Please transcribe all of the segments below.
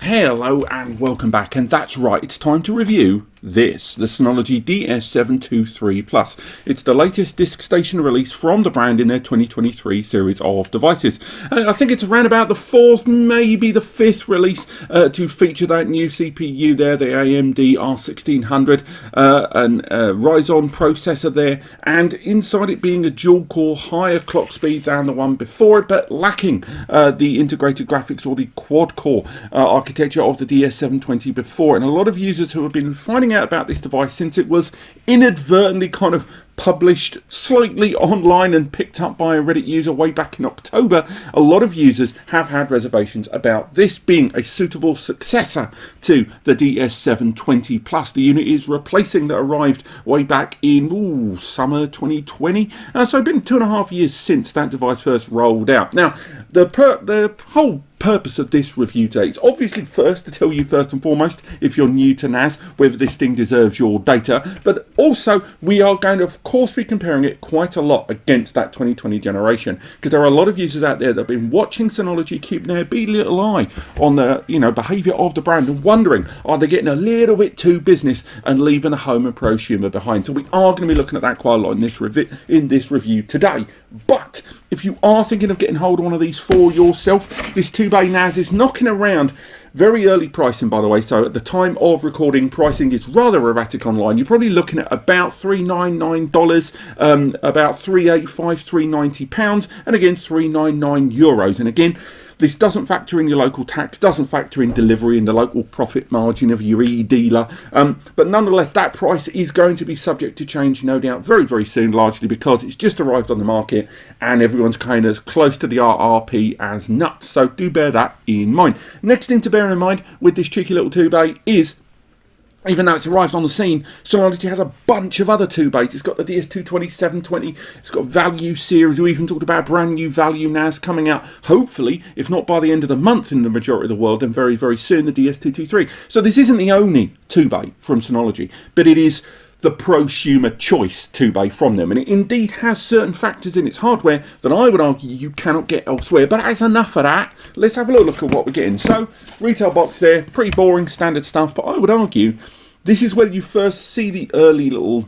Hello and welcome back, and that's right, it's time to review this, the Synology DS723 Plus. It's the latest Diskstation release from the brand in their 2023 series of devices. I think it's around about the 4th, maybe the 5th release to feature that new CPU there, the AMD R1600 and Ryzen processor there, and inside it being a dual-core higher clock speed than the one before it, but lacking the integrated graphics or the quad-core architecture of the DS720 before. And a lot of users who have been finding out about this device since it was inadvertently kind of published slightly online and picked up by a Reddit user way back in October, a lot of users have had reservations about this being a suitable successor to the DS720 Plus. The unit is replacing that arrived way back in summer 2020, so it's been 2.5 years since that device first rolled out. Now, the whole purpose of this review today is obviously first to tell you first and foremost, if you're new to NAS, whether this thing deserves your data, but also we are going to of course be comparing it quite a lot against that 2020 generation, because there are a lot of users out there that have been watching Synology, keeping their beady little eye on the behaviour of the brand and wondering, are they getting a little bit too business and leaving a home and prosumer behind? So we are going to be looking at that quite a lot in this review today. But if you are thinking of getting hold of one of these for yourself, this 2-bay NAS is knocking around very early pricing, by the way, so at the time of recording, pricing is rather erratic online. You're probably looking at about $399, about £385, £390, and again €399. And again, this doesn't factor in your local tax, doesn't factor in delivery and the local profit margin of your e-dealer. But nonetheless, that price is going to be subject to change, no doubt, very, very soon, largely because it's just arrived on the market and everyone's kind of as close to the RRP as nuts. So do bear that in mind. Next thing to bear in mind with this cheeky little 2-bay is, even though it's arrived on the scene, Synology has a bunch of other 2-bays. It's got the DS22720, it's got Value series. We even talked about a brand new Value NAS coming out, hopefully, if not by the end of the month in the majority of the world, then very, very soon, the DS223. So this isn't the only 2-bay from Synology, but it is the prosumer choice 2-bay from them, and it indeed has certain factors in its hardware that I would argue you cannot get elsewhere. But that's enough of that. Let's have a little look at what we're getting. So, retail box there, pretty boring, standard stuff, but I would argue this is where you first see the early little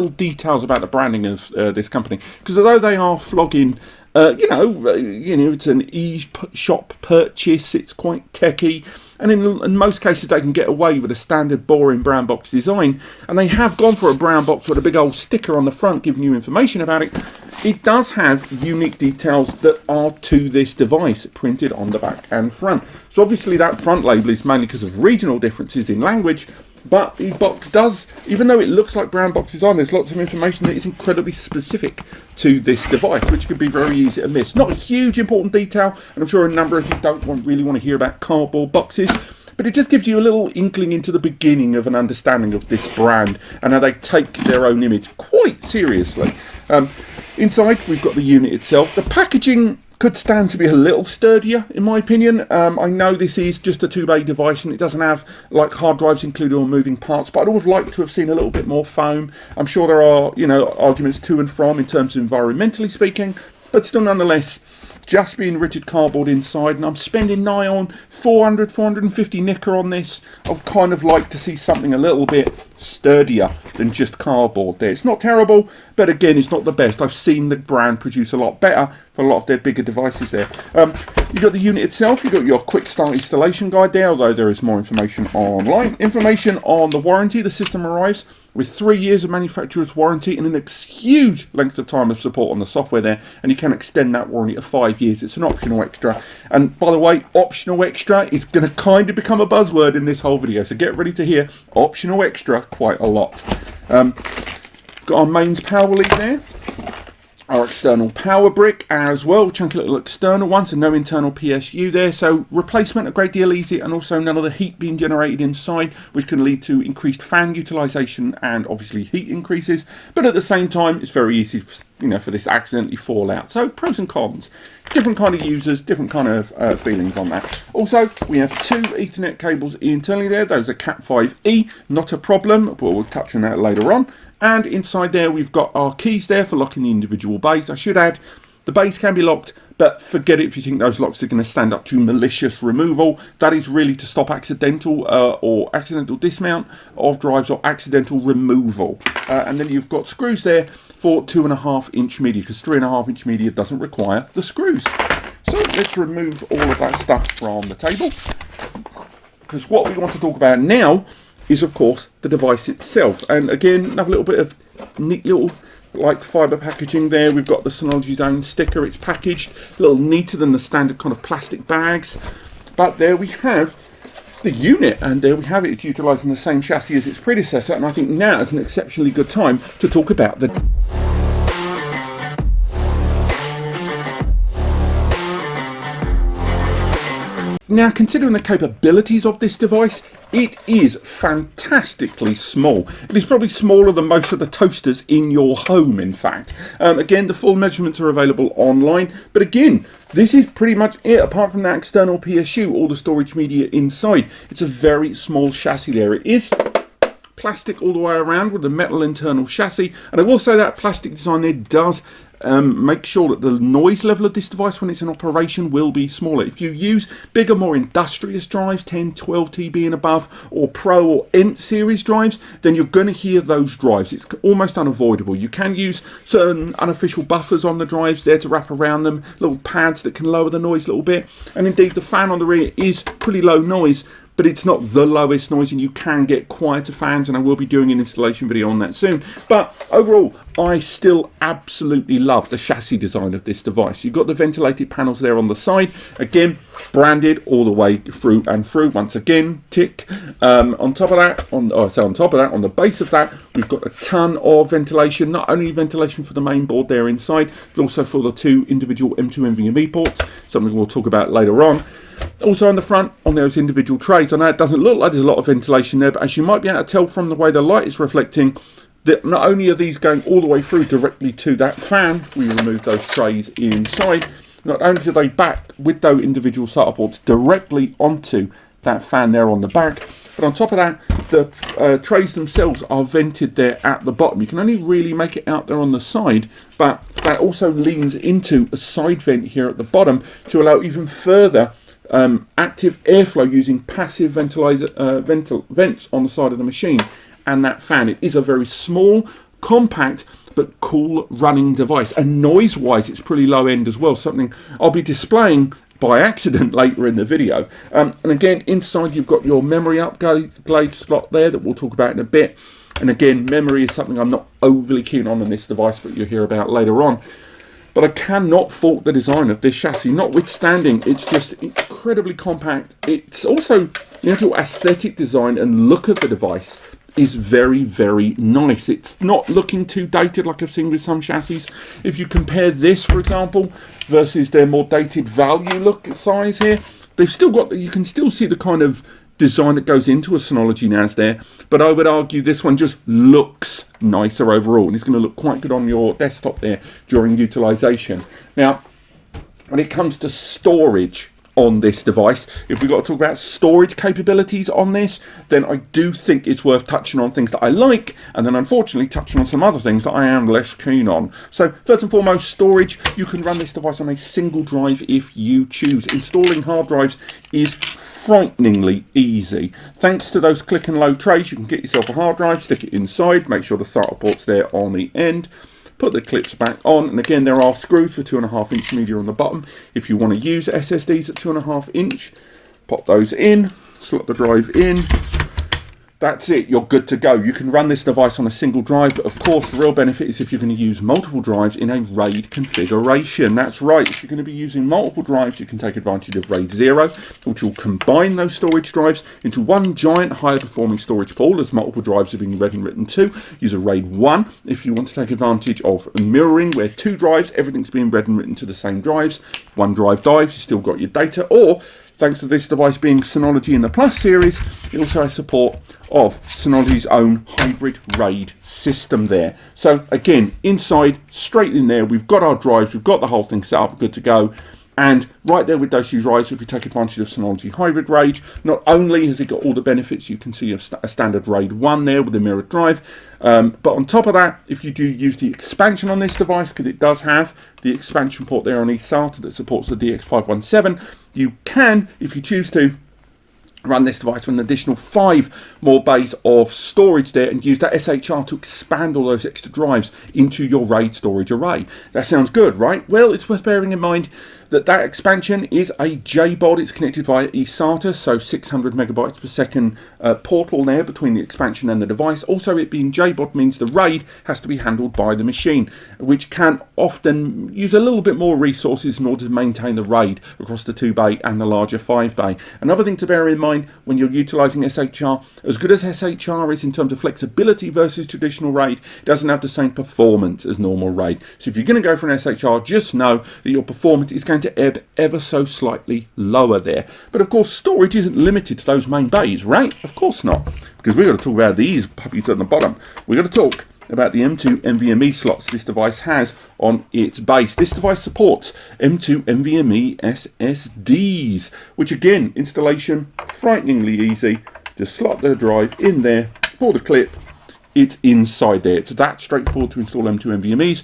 details about the branding of this company, because although they are flogging it's an e-shop purchase, it's quite techy, and in most cases they can get away with a standard boring brown box design, and they have gone for a brown box with a big old sticker on the front giving you information about it. It does have unique details that are to this device printed on the back and front. So obviously that front label is mainly because of regional differences in language, but the box does, even though it looks like brown box design, there's lots of information that is incredibly specific to this device, which could be very easy to miss. Not a huge important detail, and I'm sure a number of you don't really want to hear about cardboard boxes, but it just gives you a little inkling into the beginning of an understanding of this brand and how they take their own image quite seriously. Inside, we've got the unit itself. The packaging could stand to be a little sturdier, in my opinion. I know this is just a 2-bay device and it doesn't have like hard drives included or moving parts, but I would have liked to have seen a little bit more foam. I'm sure there are, arguments to and from in terms of environmentally speaking, but still nonetheless, just being rigid cardboard inside, and I'm spending nigh on 450 knicker on this. I'd kind of like to see something a little bit sturdier than just cardboard there. It's not terrible, but again, it's not the best. I've seen the brand produce a lot better for a lot of their bigger devices there. You've got the unit itself, you've got your quick start installation guide there, although there is more information online. Information on the warranty. The system arrives with 3 years of manufacturer's warranty and a huge length of time of support on the software there, and you can extend that warranty to 5 years. It's an optional extra, and by the way, optional extra is going to kind of become a buzzword in this whole video, so get ready to hear optional extra quite a lot. Got our mains power lead there, our external power brick as well, chunky little external one, so no internal PSU there, so replacement a great deal easier, and also none of the heat being generated inside, which can lead to increased fan utilization and obviously heat increases, but at the same time it's very easy for this to accidentally fall out. So pros and cons, different kind of users, different kind of feelings on that. Also, we have 2 Ethernet cables internally there. Those are Cat5e, not a problem, but we'll touch on that later on. And inside there we've got our keys there for locking the individual bays. I should add, The base can be locked, but forget it if you think those locks are going to stand up to malicious removal. That is really to stop accidental or accidental dismount of drives or accidental removal. And then you've got screws there for 2.5-inch media, because 3.5-inch media doesn't require the screws. So let's remove all of that stuff from the table, because what we want to talk about now is, of course, the device itself. And again, another little bit of neat little like fibre packaging there. We've got the Synology's own sticker. It's packaged a little neater than the standard kind of plastic bags. But there we have the unit, and there we have it. It's utilising the same chassis as its predecessor, and I think now is an exceptionally good time to talk about the... Now, considering the capabilities of this device, it is fantastically small. It is probably smaller than most of the toasters in your home, in fact. Again, the full measurements are available online, but again, this is pretty much it. Apart from that external PSU, all the storage media inside, it's a very small chassis there. It is plastic all the way around with a metal internal chassis, and I will say that plastic design there does make sure that the noise level of this device when it's in operation will be smaller. If you use bigger, more industrious drives, 10, 12 TB and above, or Pro or Ent series drives, then you're going to hear those drives. It's almost unavoidable. You can use certain unofficial buffers on the drives there to wrap around them, little pads that can lower the noise a little bit, and indeed the fan on the rear is pretty low noise, but it's not the lowest noise, and you can get quieter fans, and I will be doing an installation video on that soon. But overall, I still absolutely love the chassis design of this device. You've got the ventilated panels there on the side, again, branded all the way through and through. Once again, tick. On top of that, on the base of that, we've got a ton of ventilation, not only ventilation for the main board there inside, but also for the two individual M2 NVMe ports, something we'll talk about later on. Also on the front, on those individual trays, I know it doesn't look like there's a lot of ventilation there, but as you might be able to tell from the way the light is reflecting, that not only are these going all the way through directly to that fan, we remove those trays inside, not only do they back with those individual SATA ports directly onto that fan there on the back, but on top of that, the trays themselves are vented there at the bottom. You can only really make it out there on the side, but that also leans into a side vent here at the bottom to allow even further active airflow using passive vents on the side of the machine and that fan. It is a very small, compact, but cool running device, and noise wise it's pretty low end as well, something I'll be displaying by accident later in the video. And again, inside you've got your memory upgrade slot there that we'll talk about in a bit, and again, memory is something I'm not overly keen on this device, but you'll hear about later on. But I cannot fault the design of this chassis, notwithstanding it's just incredibly compact. It's also, the actual aesthetic design and look of the device is very, very nice. It's not looking too dated like I've seen with some chassis. If you compare this, for example, versus their more dated value look size here, they've still got, you can still see the kind of design that goes into a Synology NAS there, but I would argue this one just looks nicer overall, and it's going to look quite good on your desktop there during utilization. Now, when it comes to storage on this device, if we've got to talk about storage capabilities on this, then I do think it's worth touching on things that I like, and then unfortunately touching on some other things that I am less keen on. So first and foremost, storage. You can run this device on a single drive if you choose. Installing hard drives is frighteningly easy. Thanks to those click and load trays, you can get yourself a hard drive, stick it inside, make sure the SATA port's there on the end, put the clips back on, and again there are screws for 2.5-inch media on the bottom. If you want to use SSDs at 2.5-inch, pop those in, slot the drive in. That's it, you're good to go. You can run this device on a single drive, but of course the real benefit is if you're going to use multiple drives in a RAID configuration. That's right, if you're going to be using multiple drives, you can take advantage of RAID 0, which will combine those storage drives into one giant higher performing storage pool, as multiple drives are being read and written to. Use a RAID 1 if you want to take advantage of mirroring, where two drives, everything's being read and written to the same drives. If one drive dies, you still got your data, or thanks to this device being Synology in the Plus series, it also has support of Synology's own hybrid RAID system there. So again, inside, straight in there, we've got our drives, we've got the whole thing set up, good to go. And right there with those two drives, if we take advantage of Synology Hybrid RAID, not only has it got all the benefits you can see of a standard RAID 1 there with a mirrored drive, but on top of that, if you do use the expansion on this device, because it does have the expansion port there on eSATA that supports the DX517, you can, if you choose to, run this device with an additional 5 more bays of storage there and use that SHR to expand all those extra drives into your RAID storage array. That sounds good, right? Well, it's worth bearing in mind that that expansion is a JBOD. It's connected via eSATA, so 600 megabytes per second portal there between the expansion and the device. Also, it being JBOD means the RAID has to be handled by the machine, which can often use a little bit more resources in order to maintain the RAID across the 2-bay and the larger 5-bay. Another thing to bear in mind when you're utilizing SHR, as good as SHR is in terms of flexibility versus traditional RAID, it doesn't have the same performance as normal RAID. So if you're going to go for an SHR, just know that your performance is going to ebb ever so slightly lower there. But of course, storage isn't limited to those main bays, right? Of course not, because we've got to talk about these puppies at the bottom. We've got to talk about the M2 NVMe slots this device has on its base. This device supports M2 NVMe SSDs, which again, installation frighteningly easy. Just slot the drive in there, pull the clip, it's inside there. It's that straightforward to install M2 NVMe's.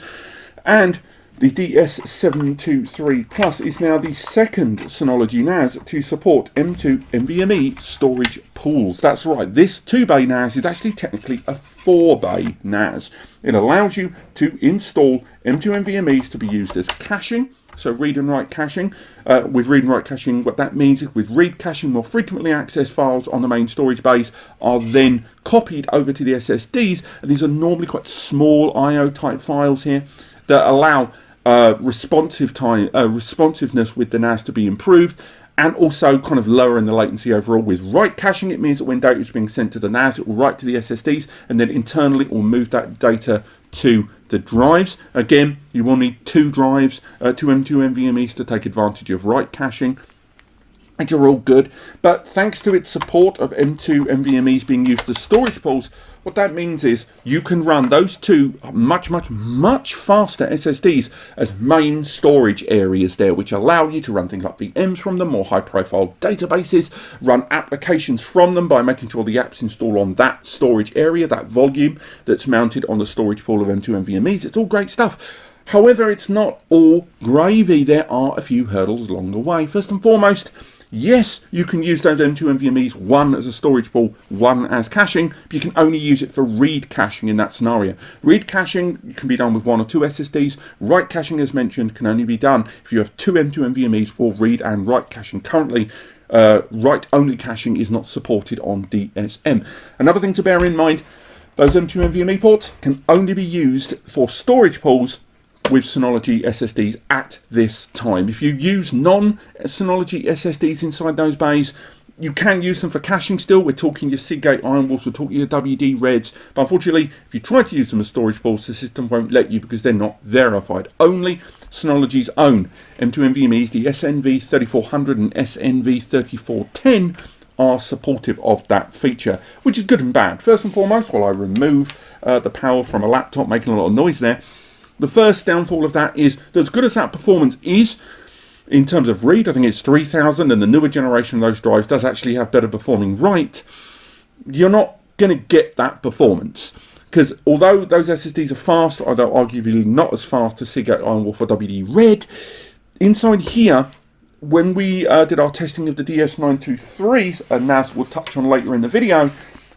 And the DS723 Plus is now the second Synology NAS to support M2 NVMe storage pools. That's right, this 2-bay NAS is actually technically a 4-bay NAS. It allows you to install M2 NVMe's to be used as caching, so read and write caching. With read and write caching, what that means is with read caching, more frequently accessed files on the main storage base are then copied over to the SSDs, and these are normally quite small I/O type files here that allow responsiveness with the NAS to be improved, and also kind of lowering the latency overall. With write caching, it means that when data is being sent to the NAS, it will write to the SSDs, and then internally it will move that data to the drives. Again, you will need 2 drives, 2 M2 NVMe's to take advantage of write caching, which are all good. But thanks to its support of M2 NVMe's being used as storage pools, what that means is you can run those 2 much faster SSDs as main storage areas there, which allow you to run things like VMs from them, more high-profile databases, run applications from them by making sure the apps install on that storage area, that volume that's mounted on the storage pool of M2 NVMe's. It's all great stuff. However, it's not all gravy. There are a few hurdles along the way. First and foremost, yes, you can use those M2 NVMe's, one as a storage pool, one as caching, but you can only use it for read caching in that scenario. Read caching can be done with 1 or 2 SSDs. Write caching, as mentioned, can only be done if you have 2 M2 NVMe's for read and write caching. Currently, write-only caching is not supported on DSM. Another thing to bear in mind, those M2 NVMe ports can only be used for storage pools with Synology SSDs at this time. If you use non-Synology SSDs inside those bays, you can use them for caching still. We're talking your Seagate Iron Wolves, we're talking your WD Reds, but unfortunately, if you try to use them as storage pools, the system won't let you because they're not verified. Only Synology's own M2 NVMe's, the SNV3400 and SNV3410, are supportive of that feature, which is good and bad. First and foremost, while I remove the power from a laptop making a lot of noise there, the first downfall of that is that as good as that performance is, in terms of read, I think it's 3000, and the newer generation of those drives does actually have better performing write, you're not going to get that performance. Because although those SSDs are fast, although arguably not as fast as Seagate Iron Wolf or WD Red, inside here, when we did our testing of the DS923s, a NAS we'll touch on later in the video,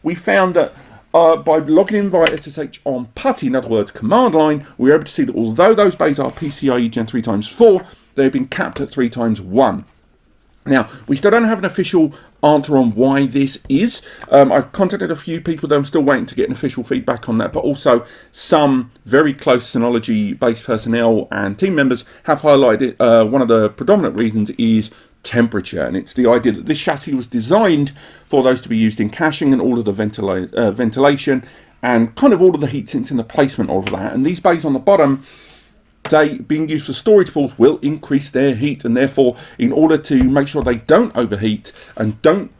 we found that by logging in via SSH on PuTTY, in other words, command line, we were able to see that although those bays are PCIe Gen 3x4, they've been capped at 3x1. Now, we still don't have an official answer on why this is. I've contacted a few people that I'm still waiting to get an official feedback on that, but also some very close Synology-based personnel and team members have highlighted one of the predominant reasons is temperature, and it's the idea that this chassis was designed for those to be used in caching and all of the ventilation and kind of all of the heat sinks in the placement, all of that. And these bays on the bottom they being used for storage pools will increase their heat, and therefore in order to make sure they don't overheat and don't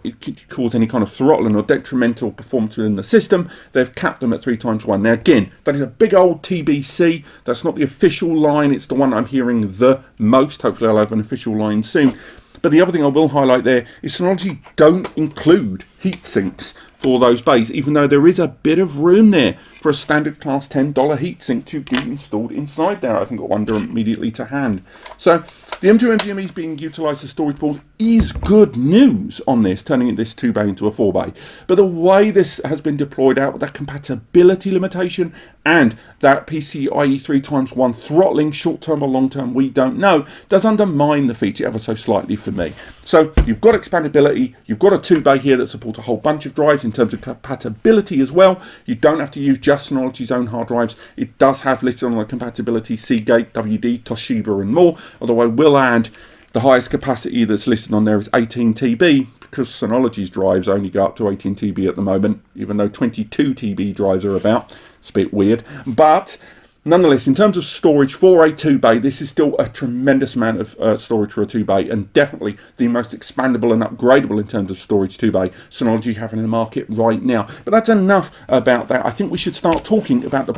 cause any kind of throttling or detrimental performance within the system, they've capped them at 3x1. Now again, that is a big old TBC. That's not the official line, it's the one I'm hearing the most. Hopefully I'll have an official line soon. But the other thing I will highlight there is Synology don't include heat sinks for those bays, even though there is a bit of room there for a standard class $10 heatsink to be installed inside there. I haven't got one immediately to hand. So the M2 NVMe being utilised as storage pools is good news on this, turning this 2-bay into a 4-bay. But the way this has been deployed out with that compatibility limitation and that PCIe 3x1 throttling, short-term or long-term, we don't know, does undermine the feature ever so slightly for me. So you've got expandability, you've got a 2-bay here that supports a whole bunch of drives in terms of compatibility as well. You don't have to use just Synology's own hard drives. It does have listed on the compatibility Seagate, WD, Toshiba and more, although I will add the highest capacity that's listed on there is 18 TB, because Synology's drives only go up to 18 TB at the moment, even though 22 TB drives are about. It's a bit weird, but nonetheless, in terms of storage for a 2-bay, this is still a tremendous amount of storage for a 2-bay, and definitely the most expandable and upgradable in terms of storage 2-bay Synology having in the market right now. But that's enough about that. I think we should start talking about the...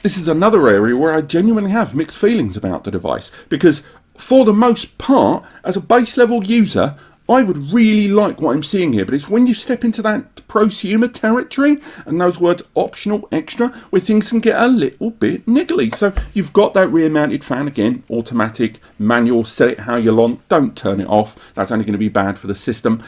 This is another area where I genuinely have mixed feelings about the device, because for the most part, as a base level user, I would really like what I'm seeing here, but it's when you step into that prosumer territory and those words optional, extra, where things can get a little bit niggly. So you've got that rear mounted fan, again, automatic, manual, set it how you want, don't turn it off, that's only going to be bad for the system.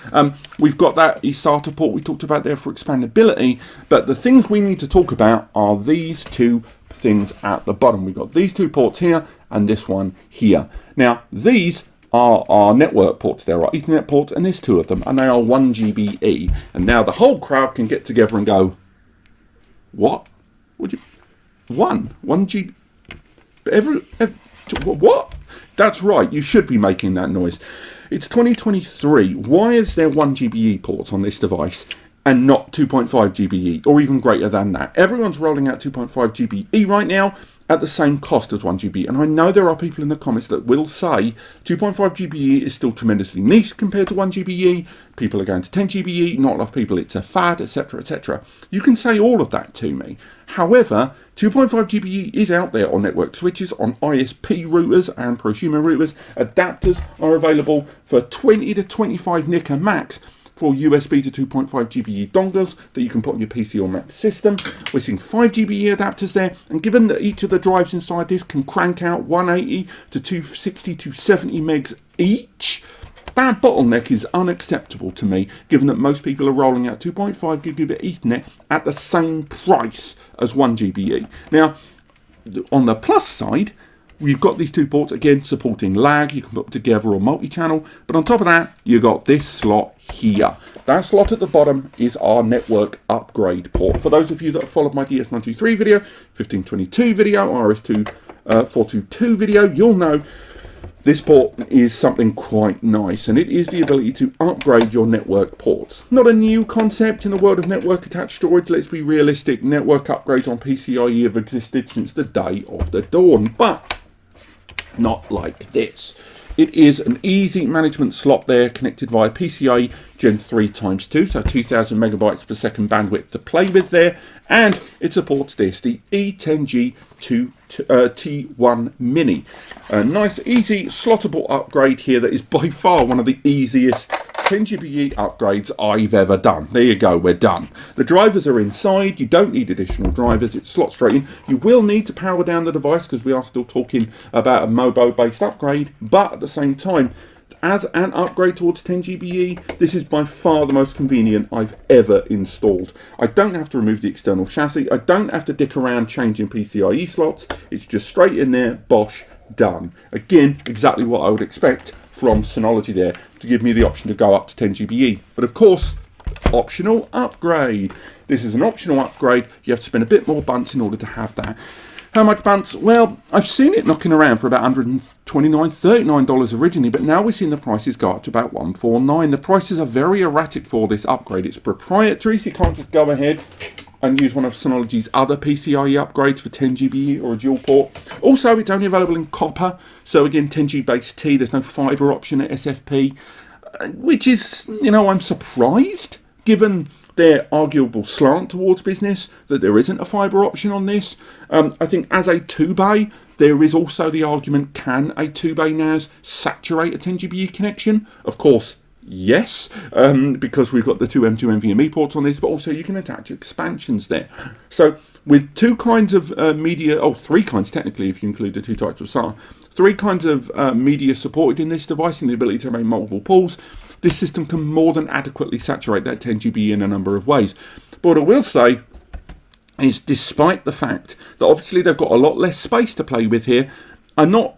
We've got that eSATA port we talked about there for expandability, but the things we need to talk about are these two things at the bottom. We've got these two ports here and this one here. Now these are our network ports. There are Ethernet ports, and there's two of them, and they are 1 GBE. And now the whole crowd can get together and go, what? Would you? 1 GB? What? That's right, you should be making that noise. It's 2023. Why is there 1 GBE ports on this device and not 2.5 GBE, or even greater than that? Everyone's rolling out 2.5 GBE right now at the same cost as 1 GB. And I know there are people in the comments that will say 2.5 GBE is still tremendously niche compared to 1 GBE. People are going to 10 GBE, not a lot of people, it's a fad, etc, etc. You can say all of that to me. However, 2.5 GBE is out there on network switches, on ISP routers and prosumer routers. Adapters are available for 20 to 25 NIC max for USB to 2.5 GBE dongles that you can put on your PC or Mac system. We're seeing 5 GBE adapters there, and given that each of the drives inside this can crank out 180 to 260 to 70 megs each, that bottleneck is unacceptable to me, given that most people are rolling out 2.5 gigabit Ethernet at the same price as 1 GBE. Now, on the plus side, we've got these two ports, again, supporting lag. You can put them together or multi-channel. But on top of that, you've got this slot here. That slot at the bottom is our network upgrade port. For those of you that have followed my DS923 video, 1522 video, RS2 422 video, you'll know this port is something quite nice, and it is the ability to upgrade your network ports. Not a new concept in the world of network attached storage. Let's be realistic, network upgrades on PCIe have existed since the day of the dawn, but not like this. It is an easy management slot there, connected via PCIe Gen 3 x 2, so 2000 megabytes per second bandwidth to play with there, and it supports this, the E10G T1 Mini. A nice, easy, slottable upgrade here that is by far one of the easiest 10 GBE upgrades I've ever done. There you go, we're done. The drivers are inside, you don't need additional drivers, it's slot straight in. You will need to power down the device because we are still talking about a MOBO based upgrade, but at the same time, as an upgrade towards 10 GBE, this is by far the most convenient I've ever installed. I don't have to remove the external chassis, I don't have to dick around changing PCIe slots, it's just straight in there, bosh, done. Again, exactly what I would expect from Synology there, to give me the option to go up to 10 GBE. But of course, optional upgrade. This is an optional upgrade, you have to spend a bit more bunts in order to have that. How much bunts? Well, I've seen it knocking around for about $129, $39 originally, but now we're seeing the prices go up to about $149. The prices are very erratic for this upgrade. It's proprietary, so you can't just go ahead and use one of Synology's other PCIe upgrades for 10GB or a dual port. Also, it's only available in copper, so again, 10G base T, there's no fibre option at SFP, which is, I'm surprised, given their arguable slant towards business, that there isn't a fibre option on this. I think as a 2-bay, there is also the argument, can a 2-bay NAS saturate a 10GBE connection? Of course, yes, because we've got the two M2 NVMe ports on this, but also you can attach expansions there. So with two kinds of media, three kinds technically if you include the two types of SAR, three kinds of media supported in this device and the ability to make multiple pulls, this system can more than adequately saturate that 10GB in a number of ways. But what I will say is, despite the fact that obviously they've got a lot less space to play with here, I'm not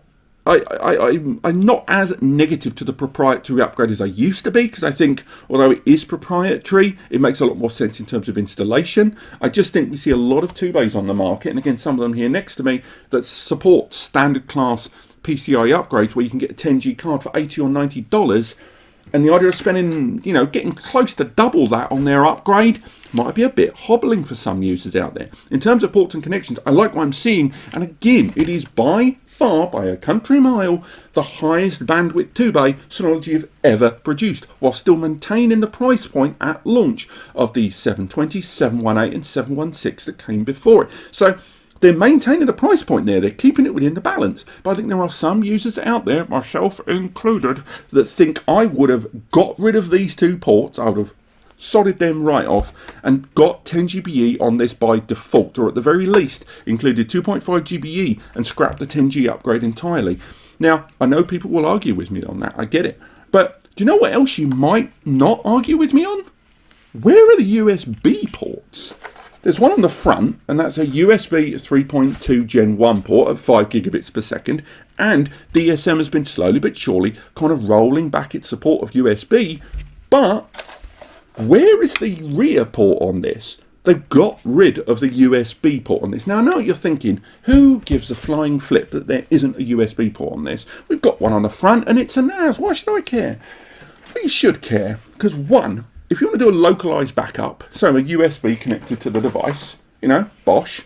as negative to the proprietary upgrade as I used to be, because I think although it is proprietary, it makes a lot more sense in terms of installation. I just think we see a lot of 2-bays on the market, and again some of them here next to me, that support standard class PCIe upgrades where you can get a 10G card for $80 or $90, and the idea of spending, getting close to double that on their upgrade might be a bit hobbling for some users out there. In terms of ports and connections, I like what I'm seeing, and again, it is by far, by a country mile, the highest bandwidth 2-bay Synology have ever produced, while still maintaining the price point at launch of the 720, 718 and 716 that came before it. So they're maintaining the price point there, they're keeping it within the balance. But I think there are some users out there, myself included, that think I would have got rid of these two ports, I would have sodded them right off and got 10GBE on this by default, or at the very least included 2.5GBE and scrapped the 10G upgrade entirely. Now, I know people will argue with me on that, I get it. But do you know what else you might not argue with me on? Where are the USB ports? There's one on the front, and that's a USB 3.2 Gen 1 port at 5 gigabits per second, and DSM has been slowly but surely kind of rolling back its support of USB, but where is the rear port on this? They've got rid of the USB port on this. Now, I know what you're thinking, who gives a flying flip that there isn't a USB port on this? We've got one on the front, and it's a NAS. Why should I care? Well, you should care, because one, if you want to do a localized backup, so a USB connected to the device, bosh,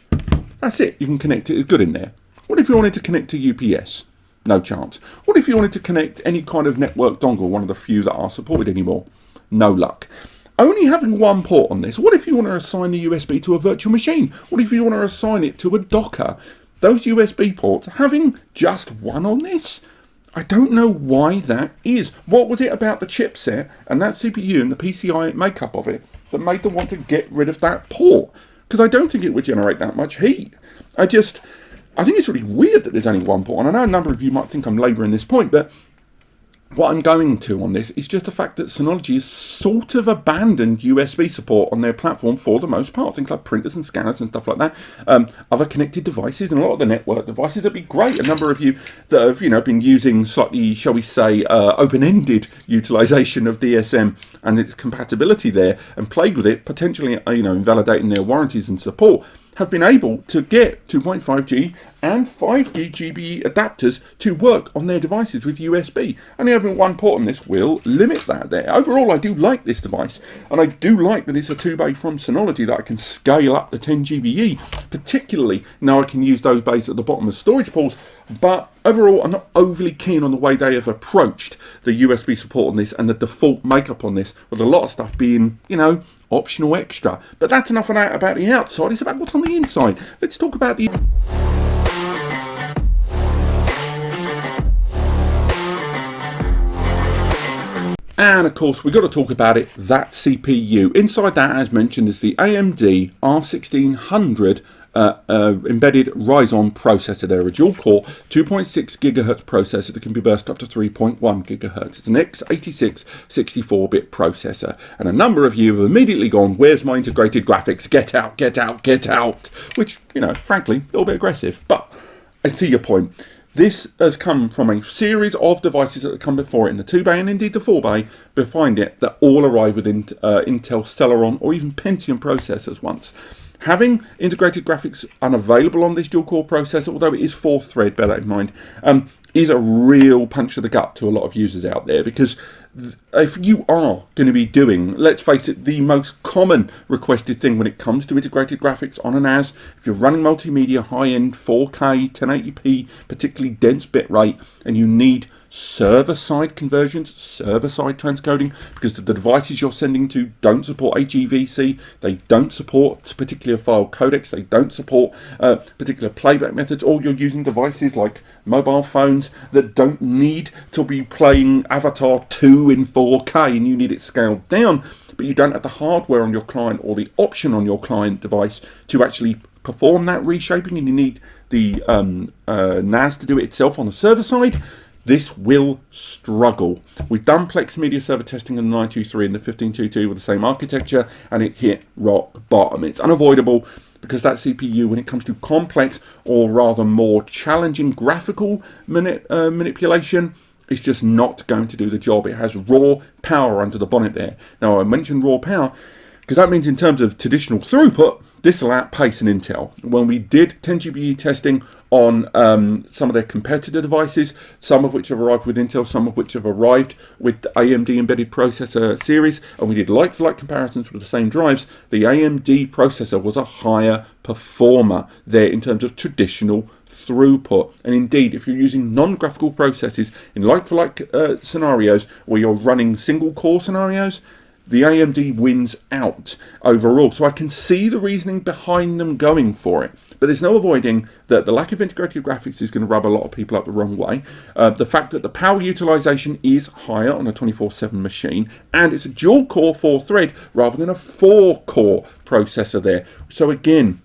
that's it, you can connect it, it's good in there. What if you wanted to connect to UPS? No chance. What if you wanted to connect any kind of network dongle, one of the few that are supported anymore? No luck. Only having one port on this, what if you want to assign the USB to a virtual machine? What if you want to assign it to a Docker? Those USB ports, having just one on this? I don't know why that is. What was it about the chipset and that CPU and the PCI makeup of it that made them want to get rid of that port? Because I don't think it would generate that much heat. I think it's really weird that there's only one port. And I know a number of you might think I'm labouring this point, but what I'm going to on this is just the fact that Synology has sort of abandoned USB support on their platform for the most part. Things like printers and scanners and stuff like that. Other connected devices and a lot of the network devices would be great. A number of you that have, been using slightly, shall we say, open-ended utilization of DSM and its compatibility there and played with it, potentially, invalidating their warranties and support, have been able to get 2.5G and 5G adapters to work on their devices with USB. Only having one port on this will limit that there. Overall, I do like this device, and I do like that it's a 2-bay from Synology that I can scale up the 10GBE, particularly now I can use those bays at the bottom of storage pools. But overall, I'm not overly keen on the way they have approached the USB support on this and the default makeup on this, with a lot of stuff being, optional extra. But that's enough of that about the outside. It's about what's on the inside. Let's talk about the... And of course, we've got to talk about it, that CPU. Inside that, as mentioned, is the AMD R1600 embedded Ryzen processor. They're a dual-core 2.6 GHz processor that can be burst up to 3.1 GHz. It's an x86 64-bit processor. And a number of you have immediately gone, where's my integrated graphics? Get out, get out, get out. Which, frankly, a little bit aggressive. But I see your point. This has come from a series of devices that have come before it in the 2-bay and indeed the 4-bay behind it that all arrive with Intel Celeron or even Pentium processors once. Having integrated graphics unavailable on this dual-core processor, although it is 4-thread, bear that in mind, is a real punch to the gut to a lot of users out there, because if you are going to be doing, let's face it, the most common requested thing when it comes to integrated graphics on a NAS, if you're running multimedia, high-end 4K, 1080p, particularly dense bitrate, and you need server-side conversions, server-side transcoding, because the devices you're sending to don't support HEVC, they don't support particular file codecs, they don't support particular playback methods, or you're using devices like mobile phones that don't need to be playing Avatar 2 in 4K and you need it scaled down, but you don't have the hardware on your client or the option on your client device to actually perform that reshaping, and you need the NAS to do it itself on the server side, this will struggle. We've done Plex media server testing in the 923 and the 1522 with the same architecture, and it hit rock bottom. It's unavoidable because that CPU, when it comes to complex or rather more challenging graphical manipulation, is just not going to do the job. It has raw power under the bonnet there. Now, I mentioned raw power because that means in terms of traditional throughput, this will outpace an Intel. When we did 10GBE testing on some of their competitor devices, some of which have arrived with Intel, some of which have arrived with the AMD embedded processor series, and we did like-for-like comparisons with the same drives, the AMD processor was a higher performer there in terms of traditional throughput. And indeed, if you're using non-graphical processes in like-for-like scenarios where you're running single-core scenarios, the AMD wins out overall. So I can see the reasoning behind them going for it. But there's no avoiding that the lack of integrated graphics is going to rub a lot of people up the wrong way. The fact that the power utilization is higher on a 24/7 machine, and it's a dual-core 4-thread rather than a 4-core processor there. So again,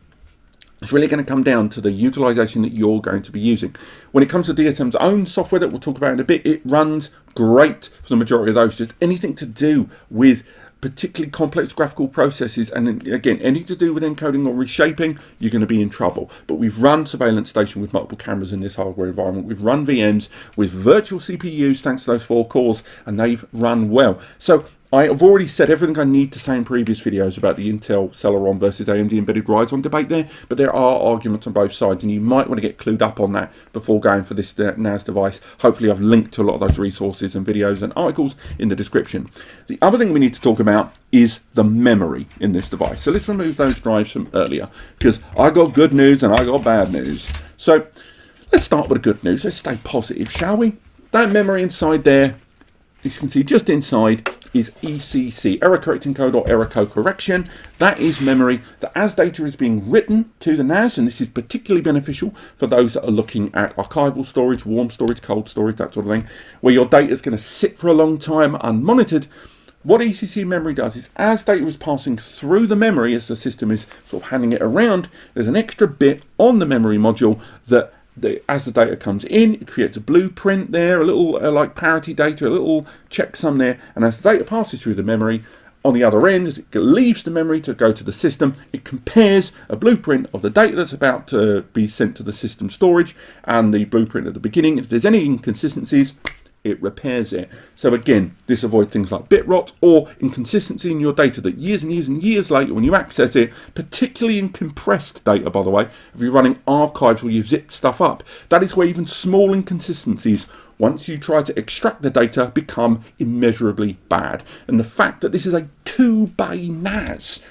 it's really going to come down to the utilization that you're going to be using. When it comes to DSM's own software that we'll talk about in a bit, it runs great for the majority of those. Just anything to do with particularly complex graphical processes, and again, anything to do with encoding or reshaping, you're going to be in trouble. But we've run Surveillance Station with multiple cameras in this hardware environment. We've run VMs with virtual CPUs thanks to those 4 cores, and they've run well. So I have already said everything I need to say in previous videos about the Intel Celeron versus AMD embedded Ryzen debate there, but there are arguments on both sides, and you might want to get clued up on that before going for this NAS device. Hopefully I've linked to a lot of those resources and videos and articles in the description. The other thing we need to talk about is the memory in this device. So let's remove those drives from earlier, because I got good news and I got bad news. So let's start with the good news. Let's stay positive, shall we? That memory inside there, as you can see just inside, is ECC, error correcting code or error code correction. That is memory that as data is being written to the NAS, and this is particularly beneficial for those that are looking at archival storage, warm storage, cold storage, that sort of thing, where your data is going to sit for a long time unmonitored. What ECC memory does is as data is passing through the memory, as the system is sort of handing it around, there's an extra bit on the memory module that as the data comes in, it creates a blueprint there, a little like parity data, a little checksum there, and as the data passes through the memory, on the other end, as it leaves the memory to go to the system, it compares a blueprint of the data that's about to be sent to the system storage and the blueprint at the beginning. If there's any inconsistencies, it repairs it. So again, this avoids things like bit rot or inconsistency in your data that years and years and years later when you access it, particularly in compressed data, by the way, if you're running archives where you've zipped stuff up, that is where even small inconsistencies, once you try to extract the data, become immeasurably bad. And the fact that this is a 2-bay NAS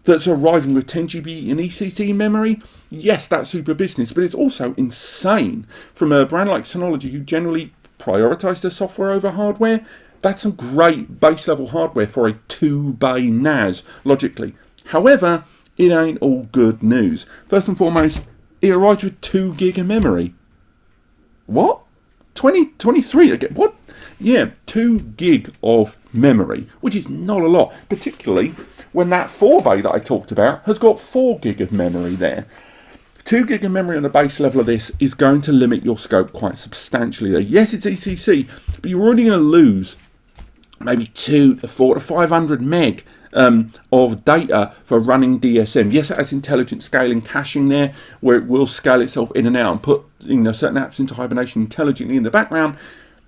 that's arriving with 10GB in ECC memory, yes, that's super business, but it's also insane from a brand like Synology, who generally prioritize their software over hardware. That's some great base level hardware for a 2-bay NAS, logically. However, it ain't all good news. First and foremost, it arrives with 2 gig of memory. What? 23? What? Yeah, 2 gig of memory, which is not a lot, particularly when that 4-bay that I talked about has got 4 gig of memory there. 2 gig of memory on the base level of this is going to limit your scope quite substantially there. Yes, it's ECC, but you're already going to lose maybe 200 to 400 to 500 meg of data for running DSM. Yes, it has intelligent scaling caching there, where it will scale itself in and out and put certain apps into hibernation intelligently in the background.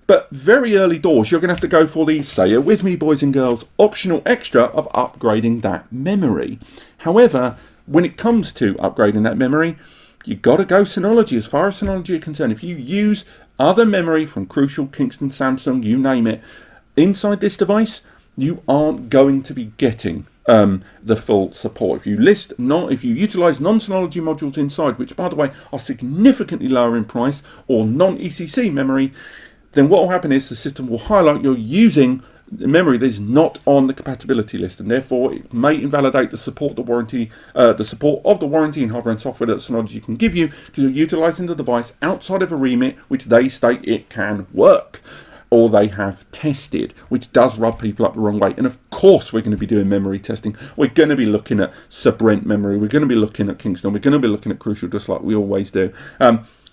But very early doors, you're going to have to go for the, say it with me, boys and girls, optional extra of upgrading that memory. However, when it comes to upgrading that memory, you got to go Synology. As far as Synology are concerned, if you use other memory from Crucial, Kingston, Samsung, you name it, inside this device, you aren't going to be getting the full support. If you utilize non-Synology modules inside, which by the way are significantly lower in price, or non-ECC memory, then what will happen is the system will highlight you're using memory that is not on the compatibility list, and therefore it may invalidate the support of the warranty in hardware and software that Synology can give you, because you're utilizing the device outside of a remit which they state it can work, or they have tested, which does rub people up the wrong way. And of course we're going to be doing memory testing. We're going to be looking at sub-Brent memory, we're going to be looking at Kingston, we're going to be looking at Crucial, just like we always do.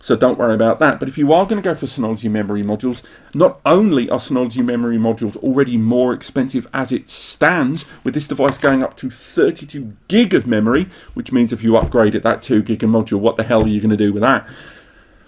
So don't worry about that. But if you are going to go for Synology memory modules, not only are Synology memory modules already more expensive as it stands, with this device going up to 32 gig of memory, which means if you upgrade it, that 2 gig module, what the hell are you going to do with that?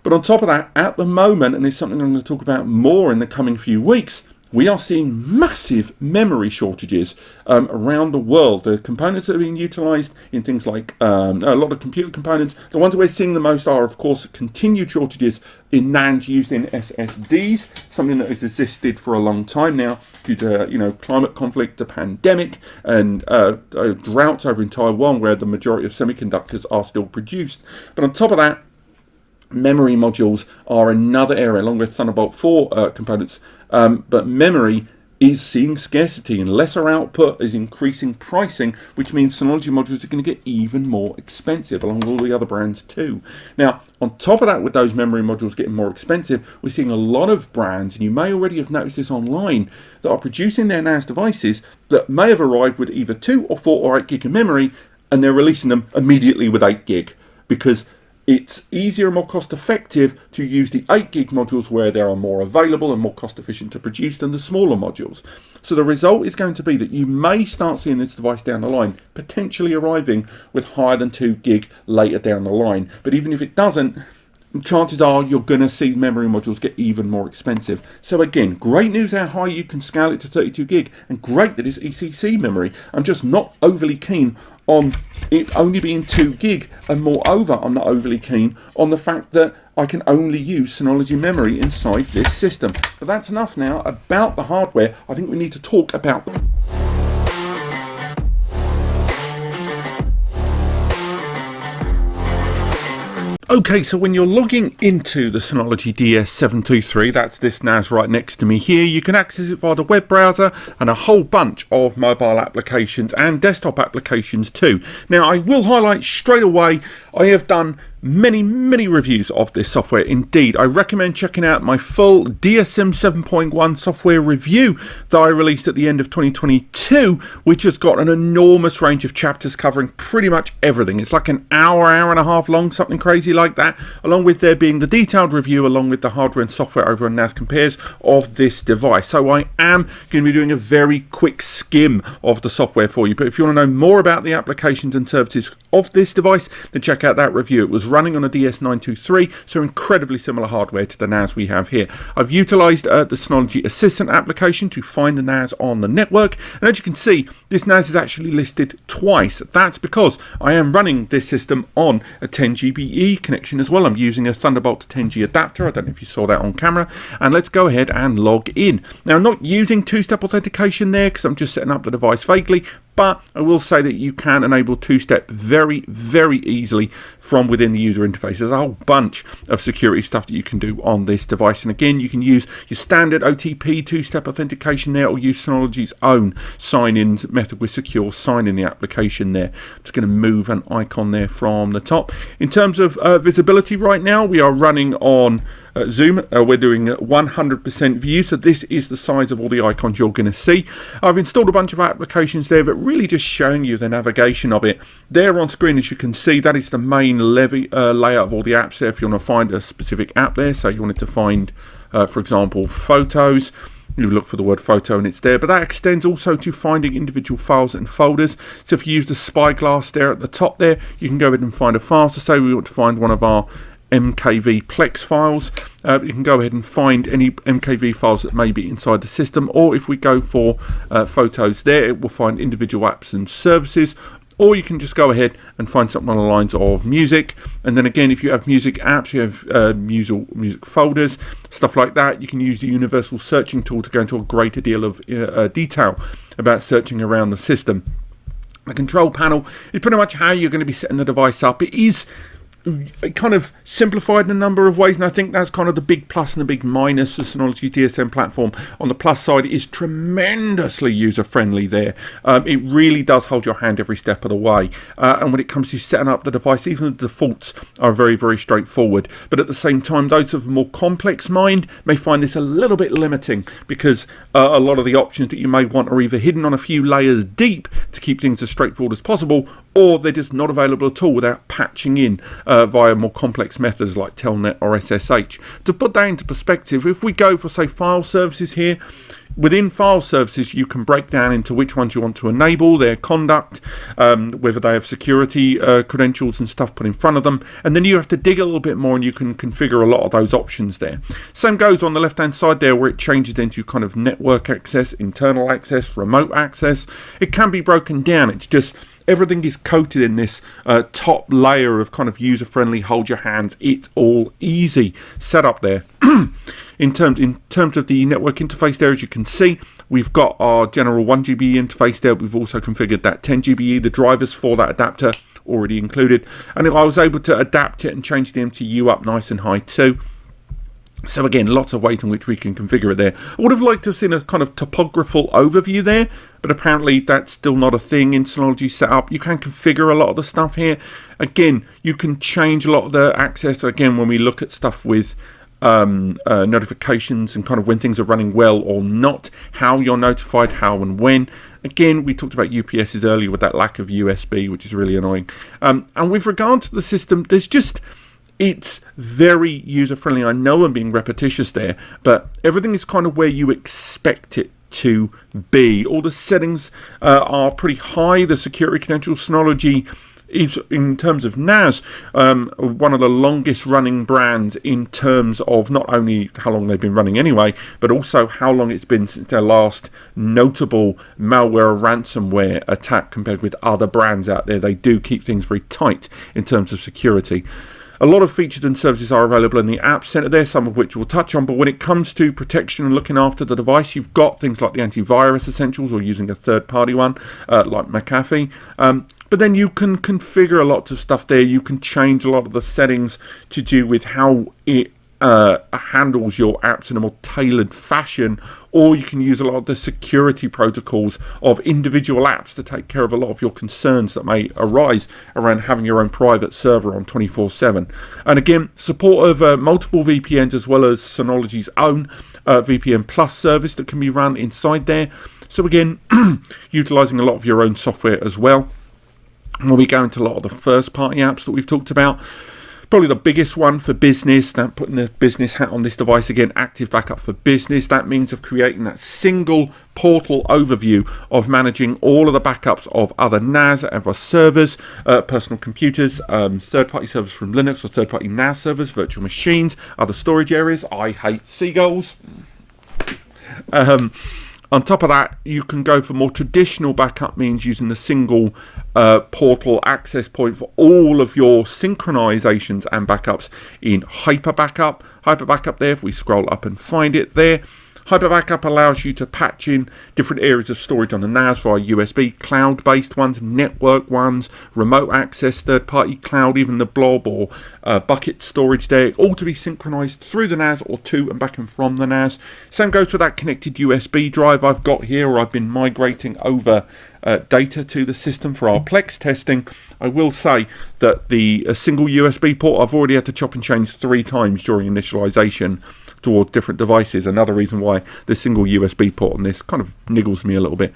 But on top of that, at the moment, and it's something I'm going to talk about more in the coming few weeks, we are seeing massive memory shortages around the world. The components that are being utilised in things like a lot of computer components, the ones we're seeing the most are, of course, continued shortages in NAND used in SSDs, something that has existed for a long time now due to climate conflict, the pandemic, and droughts over in Taiwan, where the majority of semiconductors are still produced. But on top of that, memory modules are another area, along with Thunderbolt 4 components, but memory is seeing scarcity, and lesser output is increasing pricing, which means Synology modules are going to get even more expensive, along with all the other brands too. Now, on top of that, with those memory modules getting more expensive, we're seeing a lot of brands, and you may already have noticed this online, that are producing their NAS devices that may have arrived with either 2 or 4 or 8 gig of memory, and they're releasing them immediately with 8 gig, because it's easier and more cost effective to use the 8 gig modules where they are more available and more cost efficient to produce than the smaller modules. So the result is going to be that you may start seeing this device down the line potentially arriving with higher than 2 gig later down the line. But even if it doesn't, chances are you're going to see memory modules get even more expensive. So again, great news how high you can scale it to 32 gig, and great that it's ECC memory. I'm just not overly keen on it only being 2 gig, and moreover, I'm not overly keen on the fact that I can only use Synology memory inside this system. But that's enough now about the hardware. I think we need to talk about Okay, so when you're logging into the Synology DS723, that's this NAS right next to me here, you can access it via the web browser and a whole bunch of mobile applications and desktop applications too. Now, I will highlight straight away, I have done many reviews of this software. Indeed, I recommend checking out my full DSM 7.1 software review that I released at the end of 2022, which has got an enormous range of chapters covering pretty much everything. It's like an hour and a half long, something crazy like that, along with there being the detailed review along with the hardware and software over on NAS Compares of this device. So I am going to be doing a very quick skim of the software for you, but if you want to know more about the applications and services of this device, then check out that review. It was running on a DS923, so incredibly similar hardware to the NAS we have here. I've utilised the Synology Assistant application to find the NAS on the network, and as you can see, this NAS is actually listed twice. That's because I am running this system on a 10 GBE connection as well. I'm using a Thunderbolt to 10G adapter. I don't know if you saw that on camera, and let's go ahead and log in. Now, I'm not using two-step authentication there because I'm just setting up the device vaguely, but I will say that you can enable two-step very easily from within the user interface. There's a whole bunch of security stuff that you can do on this device. And again, you can use your standard OTP two-step authentication there, or use Synology's own sign-in method with secure sign in the application there. I'm just going to move an icon there from the top. In terms of visibility right now, we are running on Zoom. We're doing 100% view, so this is the size of all the icons you're going to see. I've installed a bunch of applications there, but really just showing you the navigation of it. There on screen, as you can see, that is the main layout of all the apps there. If you want to find a specific app there, so you wanted to find, for example, photos, you look for the word photo and it's there, but that extends also to finding individual files and folders. So if you use the spyglass there at the top there, you can go ahead and find a file. So say we want to find one of our MKV Plex files, you can go ahead and find any MKV files that may be inside the system, or if we go for photos there, it will find individual apps and services, or you can just go ahead and find something on the lines of music. And then again, if you have music apps, you have music folders, stuff like that, you can use the universal searching tool to go into a greater deal of detail about searching around the system. The control panel is pretty much how you're going to be setting the device up. It is kind of simplified in a number of ways, and I think that's kind of the big plus and the big minus of Synology DSM platform. On the plus side, it is tremendously user friendly there. It really does hold your hand every step of the way, and when it comes to setting up the device, even the defaults are very, very straightforward. But at the same time, those of a more complex mind may find this a little bit limiting, because a lot of the options that you may want are either hidden on a few layers deep to keep things as straightforward as possible, or they're just not available at all without patching in via more complex methods like Telnet or SSH. To put that into perspective, if we go for, say, file services here, within file services you can break down into which ones you want to enable, their conduct, whether they have security credentials and stuff put in front of them, and then you have to dig a little bit more and you can configure a lot of those options there. Same goes on the left hand side there, where it changes into kind of network access, internal access, remote access. It can be broken down. It's just everything is coated in this top layer of kind of user-friendly, hold your hands, it's all easy setup there. In terms of the network interface there, as you can see, we've got our general 1GBE interface there. We've also configured that 10GBE, the drivers for that adapter already included, and I was able to adapt it and change the MTU up nice and high too. So again, lots of ways in which we can configure it there. I would have liked to have seen a kind of topographical overview there, but apparently that's still not a thing in Synology setup. You can configure a lot of the stuff here. Again, you can change a lot of the access. Again, when we look at stuff with notifications and kind of when things are running well or not, how you're notified, how and when. Again, we talked about UPSs earlier with that lack of USB, which is really annoying. And with regard to the system, it's very user-friendly. I know I'm being repetitious there, but everything is kind of where you expect it to be. All the settings are pretty high. The security credentials, Synology is, in terms of NAS, one of the longest running brands in terms of not only how long they've been running anyway, but also how long it's been since their last notable malware ransomware attack compared with other brands out there. They do keep things very tight in terms of security. A lot of features and services are available in the App Center there, some of which we'll touch on, but when it comes to protection and looking after the device, you've got things like the antivirus essentials or using a third-party one like McAfee. But then you can configure a lot of stuff there. You can change a lot of the settings to do with how it handles your apps in a more tailored fashion, or you can use a lot of the security protocols of individual apps to take care of a lot of your concerns that may arise around having your own private server on 24/7. And again, support of multiple VPNs as well as Synology's own VPN Plus service that can be run inside there. So again, utilizing a lot of your own software as well. When we go into a lot of the first-party apps that we've talked about, probably the biggest one for business, that putting the business hat on this device again, Active Backup for Business. That means of creating that single portal overview of managing all of the backups of other NAS, other servers, personal computers, third-party servers from Linux or third-party NAS servers, virtual machines, other storage areas. I hate Seagulls. On top of that, you can go for more traditional backup means using the single portal access point for all of your synchronizations and backups in Hyper Backup. Hyper Backup there, if we scroll up and find it there. Hyper Backup allows you to patch in different areas of storage on the NAS via USB, cloud-based ones, network ones, remote access, third-party cloud, even the blob or bucket storage there, all to be synchronized through the NAS or to and back and from the NAS. Same goes for that connected USB drive I've got here, or I've been migrating over data to the system for our Plex testing. I will say that the single USB port I've already had to chop and change 3 times during initialization toward different devices. Another reason why the single USB port on this kind of niggles me a little bit.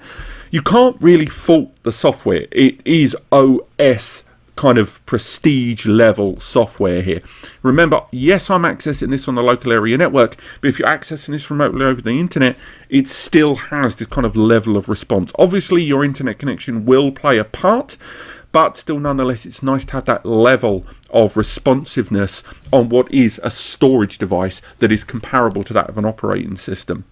You can't really fault the software. It is OS kind of prestige level software here. Remember, yes, I'm accessing this on the local area network, but if you're accessing this remotely over the internet, it still has this kind of level of response. Obviously, your internet connection will play a part, but still nonetheless, it's nice to have that level of responsiveness on what is a storage device that is comparable to that of an operating system.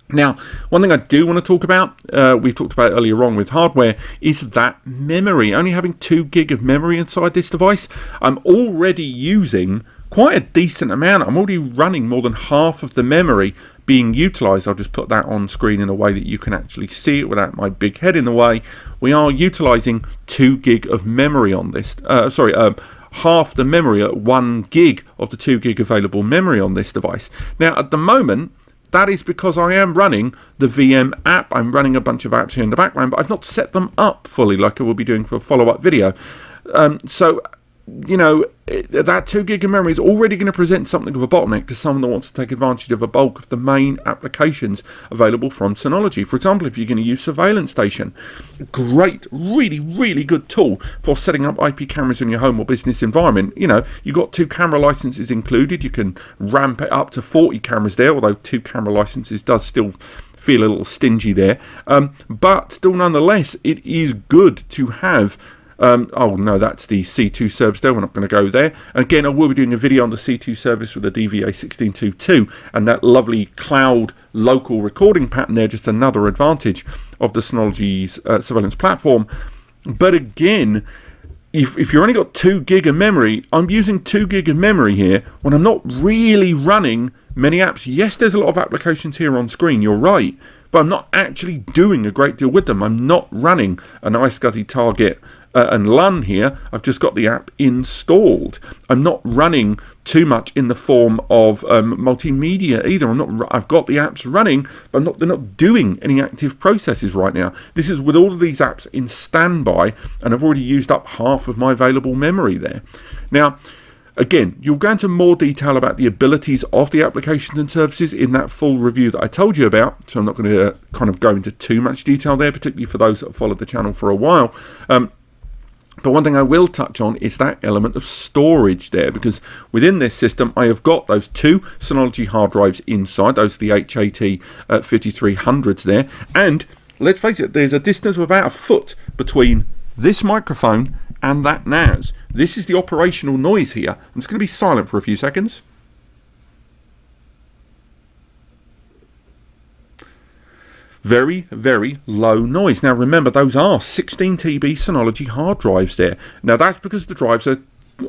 Now, one thing I do want to talk about, we've talked about earlier on with hardware, is that memory. Only having 2 gig of memory inside this device, I'm already using quite a decent amount. I'm already running more than half of the memory being utilized. I'll just put that on screen in a way that you can actually see it without my big head in the way. We are utilizing 2 gig of memory on this, half the memory at 1 gig of the 2 gig available memory on this device. Now, at the moment, that is because I am running the VM app. I'm running a bunch of apps here in the background, but I've not set them up fully like I will be doing for a follow-up video. So, you know, that 2 gig of memory is already going to present something of a bottleneck to someone that wants to take advantage of a bulk of the main applications available from Synology. For example, if you're going to use Surveillance Station, great, really, really good tool for setting up IP cameras in your home or business environment. You know, you've got 2 camera licenses included. You can ramp it up to 40 cameras there, although 2 camera licenses does still feel a little stingy there. But still, nonetheless, it is good to have. Oh no, that's the C2 service there. We're not going to go there. And again, I will be doing a video on the C2 service with the DVA1622 and that lovely cloud local recording pattern there. Just another advantage of the Synology's surveillance platform. But again, if you've only got 2 gig of memory, I'm using 2 gig of memory here when I'm not really running many apps. Yes, there's a lot of applications here on screen, you're right, but I'm not actually doing a great deal with them. I'm not running an iSCSI Target and LUN here. I've just got the app installed. I'm not running too much in the form of multimedia either. I've got the apps running, but they're not doing any active processes right now. This is with all of these apps in standby, and I've already used up half of my available memory there. Now, again, you'll go into more detail about the abilities of the applications and services in that full review that I told you about, so I'm not going to kind of go into too much detail there, particularly for those that have followed the channel for a while. But one thing I will touch on is that element of storage there, because within this system I have got those 2 Synology hard drives inside. Those are the HAT 5300s there, and let's face it, there's a distance of about a foot between this microphone and that NAS. This is the operational noise here. I'm just going to be silent for a few seconds. Very, very low noise. Now remember, those are 16 TB Synology hard drives there. Now that's because the drives are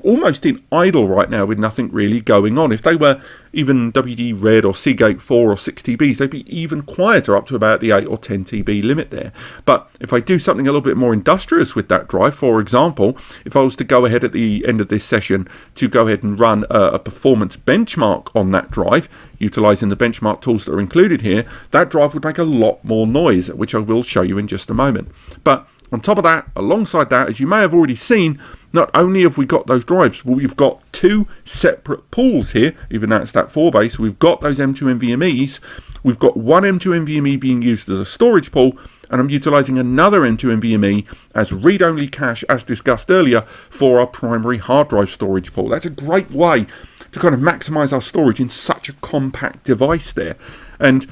almost in idle right now with nothing really going on. If they were even WD Red or Seagate 4 or 6 TBs, they'd be even quieter, up to about the 8 or 10 TB limit there. But if I do something a little bit more industrious with that drive, for example, if I was to go ahead at the end of this session to go ahead and run a performance benchmark on that drive, utilizing the benchmark tools that are included here, that drive would make a lot more noise, which I will show you in just a moment. But on top of that, alongside that, as you may have already seen, not only have we got those drives, but we've got 2 separate pools here, even though it's that 4 base. We've got those M2 NVMEs. We've got one M2 NVMe being used as a storage pool, and I'm utilizing another M2 NVMe as read-only cache, as discussed earlier, for our primary hard drive storage pool. That's a great way to kind of maximize our storage in such a compact device there. And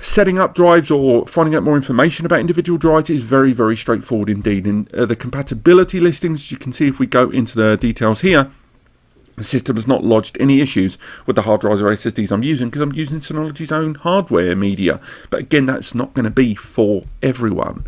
setting up drives or finding out more information about individual drives is very, very straightforward indeed. And the compatibility listings, you can see if we go into the details here, the system has not lodged any issues with the hard drives or SSDs I'm using, because I'm using Synology's own hardware media. But again, that's not going to be for everyone.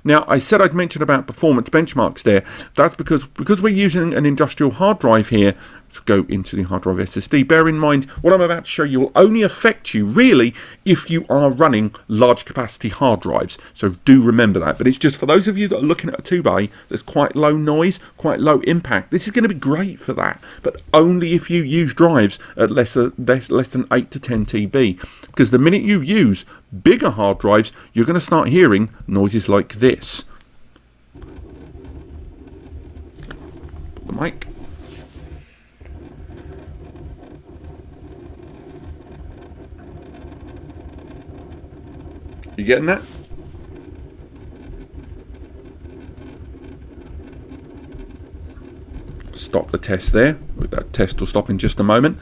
Now, I said I'd mention about performance benchmarks there. That's because we're using an industrial hard drive here. To go into the hard drive SSD, bear in mind what I'm about to show you will only affect you really if you are running large capacity hard drives, so do remember that. But it's just for those of you that are looking at a 2-bay that's quite low noise, quite low impact, this is going to be great for that, but only if you use drives at less than 8 to 10 TB, because the minute you use bigger hard drives, you're going to start hearing noises like this. Put the mic. You getting that? Stop the test there. That test will stop in just a moment.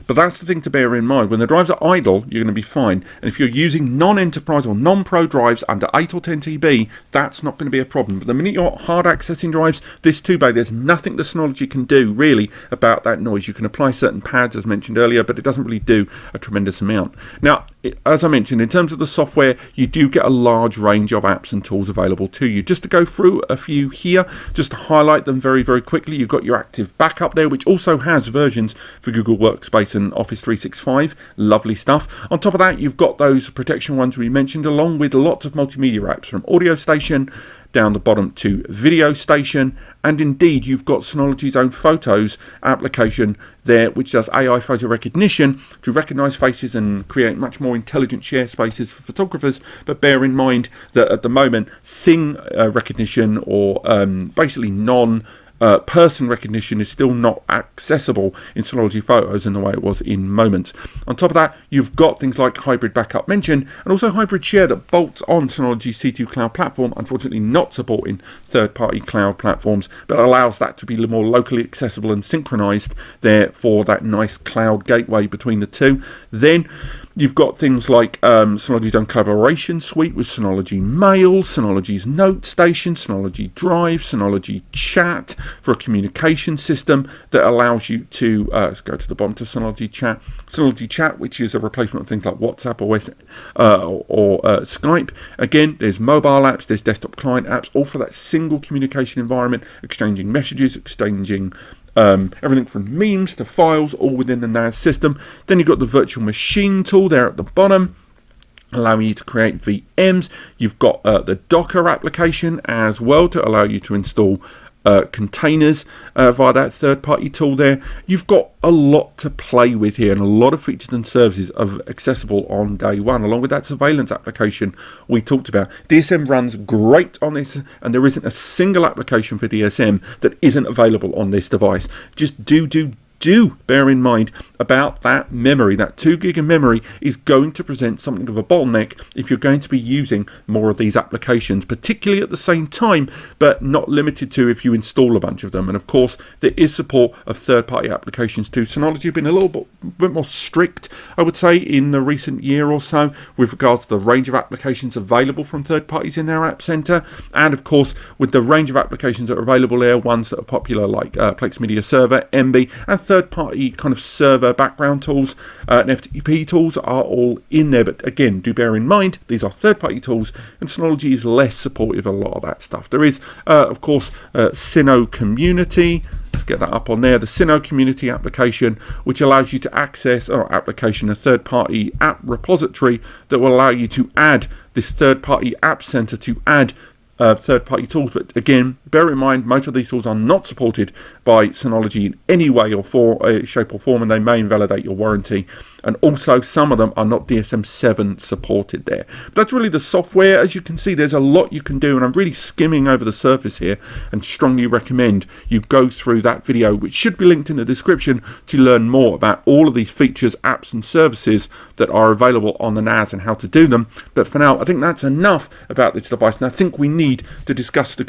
But that's the thing to bear in mind. When the drives are idle, you're going to be fine. And if you're using non-enterprise or non-pro drives under 8 or 10 TB, that's not going to be a problem. But the minute you're hard accessing drives, this 2-bay, there's nothing the Synology can do really about that noise. You can apply certain pads, as mentioned earlier, but it doesn't really do a tremendous amount. Now, as I mentioned, in terms of the software, you do get a large range of apps and tools available to you. Just to go through a few here, just to highlight them very, very quickly, you've got your Active Backup there, which also has versions for Google Workspace and Office 365. Lovely stuff. On top of that, you've got those protection ones we mentioned, along with lots of multimedia apps from Audio Station down the bottom to Video Station, and indeed you've got Synology's own Photos application there, which does AI photo recognition to recognize faces and create much more intelligent share spaces for photographers. But bear in mind that at the moment, thing recognition or basically person recognition is still not accessible in Synology Photos in the way it was in Moments. On top of that, you've got things like Hybrid Backup mentioned, and also Hybrid Share that bolts on Synology's C2 Cloud platform, unfortunately not supporting third-party cloud platforms, but allows that to be more locally accessible and synchronized there for that nice cloud gateway between the two. Then you've got things like Synology's own collaboration suite with Synology Mail, Synology's Note Station, Synology Drive, Synology Chat for a communication system that allows you to, let's go to the bottom to Synology Chat, which is a replacement of things like WhatsApp or Skype. Again, there's mobile apps, there's desktop client apps, all for that single communication environment, exchanging messages, exchanging everything from memes to files, all within the NAS system. Then you've got the virtual machine tool there at the bottom, allowing you to create VMs. You've got the Docker application as well to allow you to install containers via that third-party tool there. You've got a lot to play with here, and a lot of features and services are accessible on day one, along with that surveillance application we talked about. DSM runs great on this, and there isn't a single application for DSM that isn't available on this device. Just do bear in mind about that memory. That 2 gig of memory is going to present something of a bottleneck if you're going to be using more of these applications, particularly at the same time, but not limited to if you install a bunch of them. And of course, there is support of third-party applications too. Synology have been a little bit more strict, I would say, in the recent year or so with regards to the range of applications available from third parties in their App Center. And of course, with the range of applications that are available there, ones that are popular like Plex Media Server, MB, and third-party kind of server background tools and FTP tools are all in there. But again, do bear in mind, these are third-party tools, and Synology is less supportive of a lot of that stuff. There is, of course, Syno Community. Let's get that up on there. The Syno Community application, which allows you to access, or application, a third-party app repository that will allow you to add this third-party app center to add third-party tools. But again, bear in mind, most of these tools are not supported by Synology in any way or shape or form, and they may invalidate your warranty. And also, some of them are not DSM-7 supported there. But that's really the software. As you can see, there's a lot you can do, and I'm really skimming over the surface here and strongly recommend you go through that video, which should be linked in the description, to learn more about all of these features, apps, and services that are available on the NAS and how to do them. But for now, I think that's enough about this device, and I think we need to discuss the...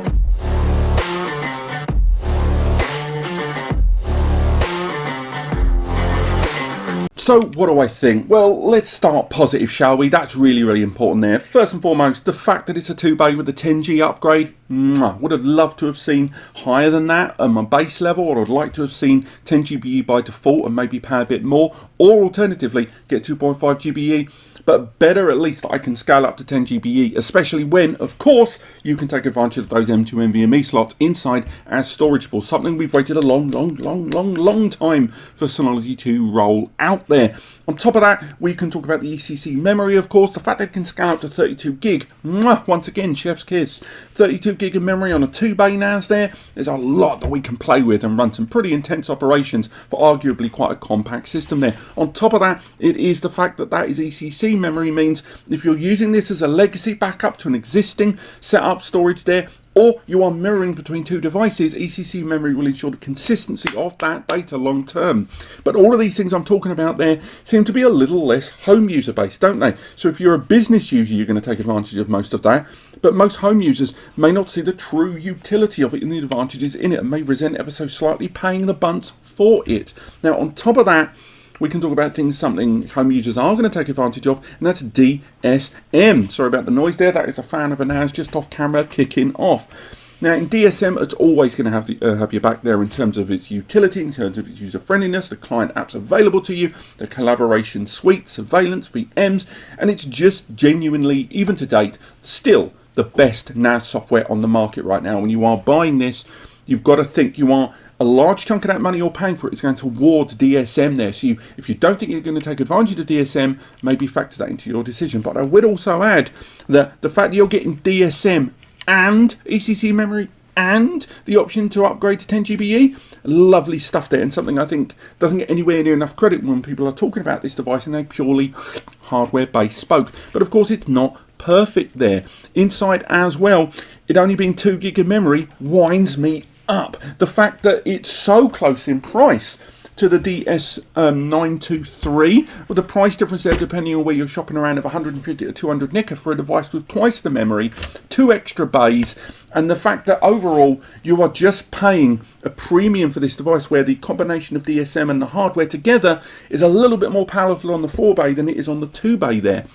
So what do I think? Well, let's start positive, shall we? That's really, really important there. First and foremost, the fact that it's a 2-bay with a 10G upgrade. Would have loved to have seen higher than that on my base level, or I'd like to have seen 10 GBE by default and maybe pay a bit more, or alternatively get 2.5 GBE. But better at least that I can scale up to 10 GBE, especially when, of course, you can take advantage of those M2 NVMe slots inside as storage pools, something we've waited a long time for Synology to roll out there. On top of that, we can talk about the ECC memory, of course. The fact that it can scale up to 32 gig, once again, chef's kiss. 32 gig of memory on a 2-bay NAS there. There's a lot that we can play with and run some pretty intense operations for arguably quite a compact system there. On top of that, it is the fact that that is ECC memory, means if you're using this as a legacy backup to an existing setup storage there, or you are mirroring between two devices, ECC memory will ensure the consistency of that data long term. But all of these things I'm talking about there seem to be a little less home user based, don't they? So if you're a business user, you're going to take advantage of most of that. But most home users may not see the true utility of it and the advantages in it, and may resent ever so slightly paying the bunts for it. Now, on top of that, we can talk about something home users are going to take advantage of, and that's DSM. Sorry about the noise there. That is a fan of a NAS just off camera kicking off. Now in DSM, it's always going to have your back there in terms of its utility, in terms of its user friendliness, the client apps available to you, the collaboration suite, surveillance, VMs, and it's just genuinely, even to date, still the best NAS software on the market right now. When you are buying this, you've got to think a large chunk of that money you're paying for it is going towards DSM there. So if you don't think you're going to take advantage of DSM, maybe factor that into your decision. But I would also add that the fact that you're getting DSM and ECC memory and the option to upgrade to 10 GBE, lovely stuff there, and something I think doesn't get anywhere near enough credit when people are talking about this device in a purely hardware-based spoke. But of course, it's not perfect there. Inside as well, it only being 2 gig of memory winds me up. The fact that it's so close in price to the DS923, with the price difference there depending on where you're shopping around of 150 to 200 nicker for a device with twice the memory, 2 extra bays, and the fact that overall you are just paying a premium for this device where the combination of DSM and the hardware together is a little bit more powerful on the 4 bay than it is on the 2 bay there.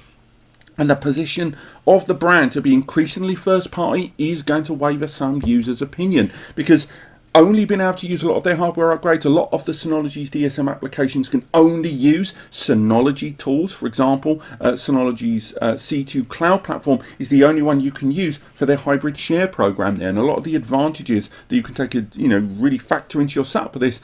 And the position of the brand to be increasingly first party is going to waver some users' opinion, because only being able to use a lot of their hardware upgrades, a lot of the Synology's DSM applications can only use Synology tools. For example, Synology's C2 cloud platform is the only one you can use for their hybrid share program there, and a lot of the advantages that you can take, really factor into your setup for this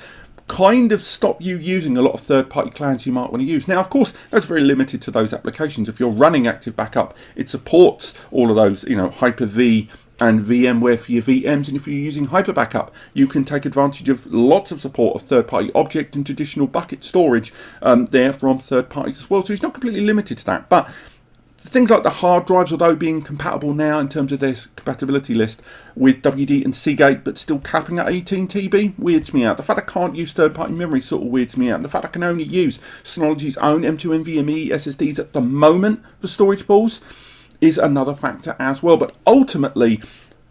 kind of stop you using a lot of third-party clouds you might want to use. Now, of course, that's very limited to those applications. If you're running Active Backup, it supports all of those, Hyper-V and VMware for your VMs, and if you're using Hyper Backup, you can take advantage of lots of support of third-party object and traditional bucket storage there from third parties as well. So it's not completely limited to that, but things like the hard drives, although being compatible now in terms of their compatibility list with WD and Seagate, but still capping at 18 TB, weirds me out. The fact I can't use third-party memory sort of weirds me out. And the fact I can only use Synology's own M2 NVMe SSDs at the moment for storage pools is another factor as well. But ultimately,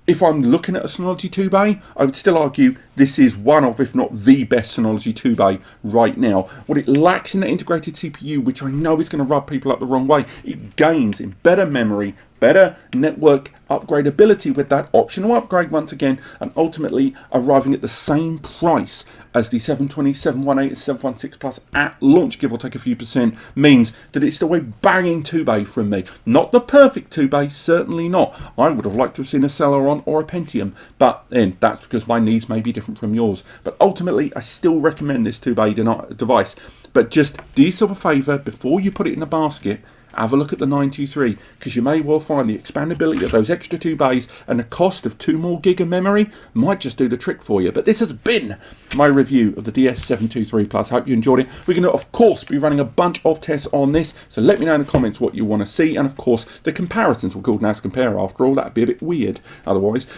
if I'm looking at a Synology 2 bay, I would still argue this is one of, if not the best Synology 2 bay right now. What it lacks in the integrated CPU, which I know is going to rub people up the wrong way, it gains in better memory, better network upgradability with that optional upgrade once again, and ultimately arriving at the same price as the 720, 718, and 716 Plus at launch, give or take a few percent, means that it's still a banging 2 bay from me. Not the perfect 2 bay, certainly not. I would have liked to have seen a Celeron or a Pentium, but then that's because my needs may be different from yours. But ultimately, I still recommend this 2 bay device. But just do yourself a favour, before you put it in a basket, have a look at the 923, because you may well find the expandability of those extra 2 bays and the cost of 2 more gig of memory might just do the trick for you. But this has been my review of the DS723 Plus. I hope you enjoyed it. We're going to, of course, be running a bunch of tests on this, so let me know in the comments what you want to see. And, of course, the comparisons were called NAS Compare after all. That'd be a bit weird otherwise.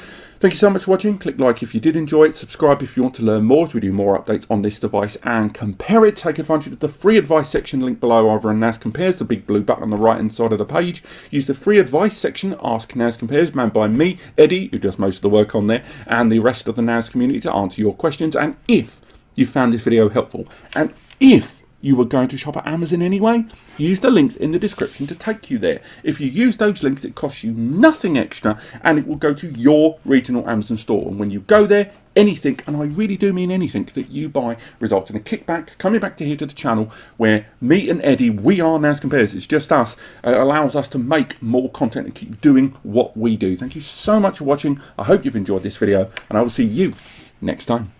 Thank you so much for watching. Click like if you did enjoy it. Subscribe if you want to learn more, as we do more updates on this device and compare it. Take advantage of the free advice section link below over on NAS Compares, the big blue button on the right hand side of the page. Use the free advice section, Ask NAS Compares, manned by me, Eddie, who does most of the work on there, and the rest of the NAS community to answer your questions. And if you found this video helpful, and if you were going to shop at Amazon anyway, use the links in the description to take you there. If you use those links, it costs you nothing extra, and it will go to your regional Amazon store. And when you go there, anything, and I really do mean anything, that you buy results in a kickback coming back to here to the channel, where me and Eddie, we are NAS Compares. It's just us. It allows us to make more content and keep doing what we do. Thank you so much for watching. I hope you've enjoyed this video, and I will see you next time.